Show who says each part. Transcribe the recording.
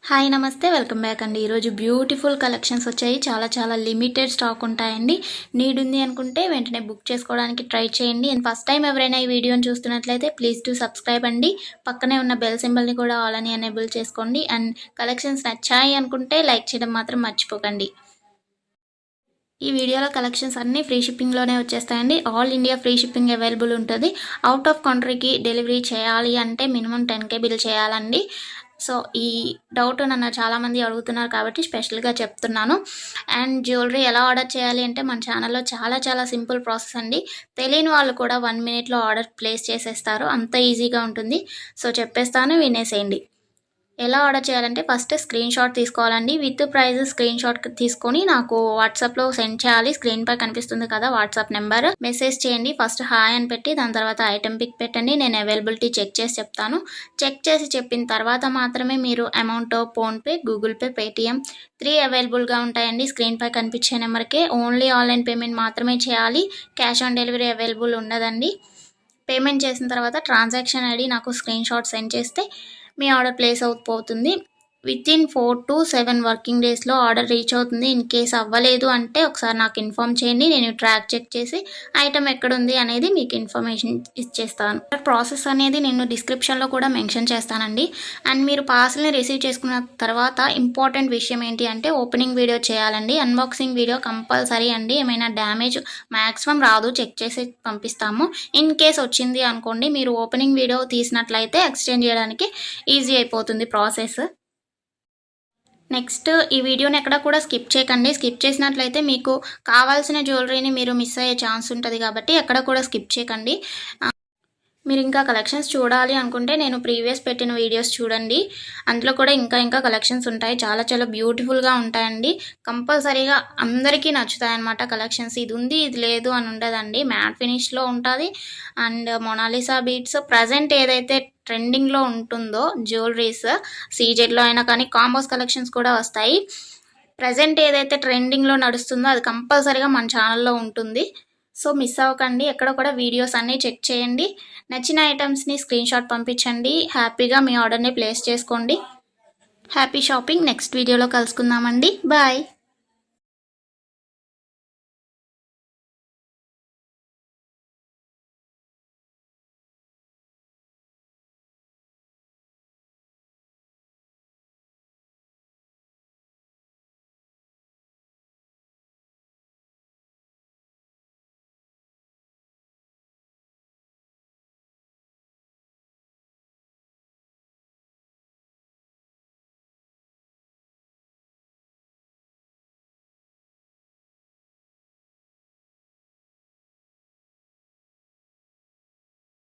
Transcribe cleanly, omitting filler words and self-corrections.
Speaker 1: Hi నమస్తే welcome back అండి. ఈరోజు బ్యూటిఫుల్ కలెక్షన్స్ వచ్చాయి. చాలా లిమిటెడ్ స్టాక్ ఉంటాయండి. నీడ్ ఉంది అనుకుంటే వెంటనే బుక్ చేసుకోవడానికి ట్రై చేయండి. అండ్ ఫస్ట్ టైం ఎవరైనా ఈ వీడియోని చూస్తున్నట్లయితే ప్లీజ్ టు సబ్స్క్రైబ్ అండి. పక్కనే ఉన్న బెల్ సింబల్ని కూడా ఆల్ అని ఎనేబుల్ చేసుకోండి. అండ్ కలెక్షన్స్ నచ్చాయి అనుకుంటే లైక్ చేయడం మాత్రం మర్చిపోకండి. ఈ వీడియోలో కలెక్షన్స్ అన్నీ ఫ్రీ షిప్పింగ్లోనే వచ్చేస్తాయండి. All India free shipping available ఉంటుంది. అవుట్ ఆఫ్ కంట్రీకి డెలివరీ చేయాలి అంటే మినిమం 10K బిల్ చేయాలండి. సో ఈ డౌట్ నన్ను చాలామంది అడుగుతున్నారు కాబట్టి స్పెషల్గా చెప్తున్నాను. అండ్ జ్యువెలరీ ఎలా ఆర్డర్ చేయాలి అంటే మన ఛానల్లో చాలా సింపుల్ ప్రాసెస్ అండి. తెలియని వాళ్ళు కూడా 1 మినిట్లో ఆర్డర్ ప్లేస్ చేసేస్తారు. అంత ఈజీగా ఉంటుంది. సో చెప్పేస్తాను, వినేసేయండి. ఎలా ఆర్డర్ చేయాలంటే ఫస్ట్ స్క్రీన్ షాట్ తీసుకోవాలండి. విత్ ప్రైస్ స్క్రీన్ షాట్ తీసుకొని నాకు వాట్సాప్లో సెండ్ చేయాలి. స్క్రీన్ పై కనిపిస్తుంది కదా వాట్సాప్ నెంబర్, మెసేజ్ చేయండి. ఫస్ట్ హాయ్ అని పెట్టి దాని తర్వాత ఐటెం పిక్ పెట్టండి. నేను అవైలబిలిటీ చెక్ చేసి చెప్తాను. చెక్ చేసి చెప్పిన తర్వాత మాత్రమే మీరు amount PhonePe, Google pay, Paytm 3 అవైలబుల్గా ఉంటాయండి. స్క్రీన్ పై కనిపించే నెంబర్కే ఓన్లీ ఆన్లైన్ పేమెంట్ మాత్రమే చేయాలి. క్యాష్ ఆన్ డెలివరీ అవైలబుల్ ఉండదండి. పేమెంట్ చేసిన తర్వాత ట్రాన్సాక్షన్ ఐడి నాకు స్క్రీన్ షాట్ సెండ్ చేస్తే మీ ఆర్డర్ ప్లేస్ అవుతుంది. వితిన్ 4 to 7 వర్కింగ్ డేస్లో ఆర్డర్ రీచ్ అవుతుంది. ఇన్ కేస్ అవ్వలేదు అంటే ఒకసారి నాకు ఇన్ఫామ్ చేయండి. నేను ట్రాక్ చెక్ చేసి ఐటమ్ ఎక్కడుంది అనేది మీకు ఇన్ఫర్మేషన్ ఇచ్చేస్తాను. ప్రాసెస్ అనేది నేను డిస్క్రిప్షన్లో కూడా మెన్షన్ చేస్తానండి. అండ్ మీరు పార్సల్ని రిసీవ్ చేసుకున్న తర్వాత ఇంపార్టెంట్ విషయం ఏంటి అంటే ఓపెనింగ్ వీడియో చేయాలండి. అన్బాక్సింగ్ వీడియో కంపల్సరీ అండి. ఏమైనా డ్యామేజ్ మ్యాక్సిమం రాదు, చెక్ చేసి పంపిస్తాము. ఇన్ కేస్ వచ్చింది అనుకోండి, మీరు ఓపెనింగ్ వీడియో తీసినట్లయితే ఎక్స్చేంజ్ చేయడానికి ఈజీ అయిపోతుంది ప్రాసెస్. నెక్స్ట్ ఈ వీడియోని ఎక్కడ కూడా స్కిప్ చేయకండి. స్కిప్ చేసినట్లయితే మీకు కావాల్సిన జ్యువెలరీని మీరు మిస్ అయ్యే ఛాన్స్ ఉంటుంది కాబట్టి ఎక్కడ కూడా స్కిప్ చేయకండి. మీరు ఇంకా కలెక్షన్స్ చూడాలి అనుకుంటే నేను ప్రీవియస్ పెట్టిన వీడియోస్ చూడండి. అందులో కూడా ఇంకా కలెక్షన్స్ ఉంటాయి. చాలా బ్యూటిఫుల్గా ఉంటాయండి. కంపల్సరీగా అందరికీ నచ్చుతాయి అన్నమాట కలెక్షన్స్. ఇది ఉంది ఇది లేదు అని ఉండదండి. మ్యాట్ ఫినిష్లో ఉంటుంది. అండ్ మొనాలిసా బీట్స్ ప్రజెంట్ ఏదైతే ట్రెండింగ్లో ఉంటుందో జ్యువెలరీస్ సీజెడ్లో అయినా కానీ కాంబోస్ కలెక్షన్స్ కూడా వస్తాయి. ప్రజెంట్ ఏదైతే ట్రెండింగ్లో నడుస్తుందో అది కంపల్సరీగా మన ఛానల్లో ఉంటుంది. సో మిస్ అవ్వకండి. ఎక్కడ కూడా వీడియోస్ అన్నీ చెక్ చేయండి. నచ్చిన ఐటమ్స్ని స్క్రీన్ షాట్ పంపించండి. హ్యాపీగా మీ ఆర్డర్ని ప్లేస్ చేసుకోండి. Happy shopping. నెక్స్ట్ వీడియోలో కలుసుకుందామండి. బాయ్.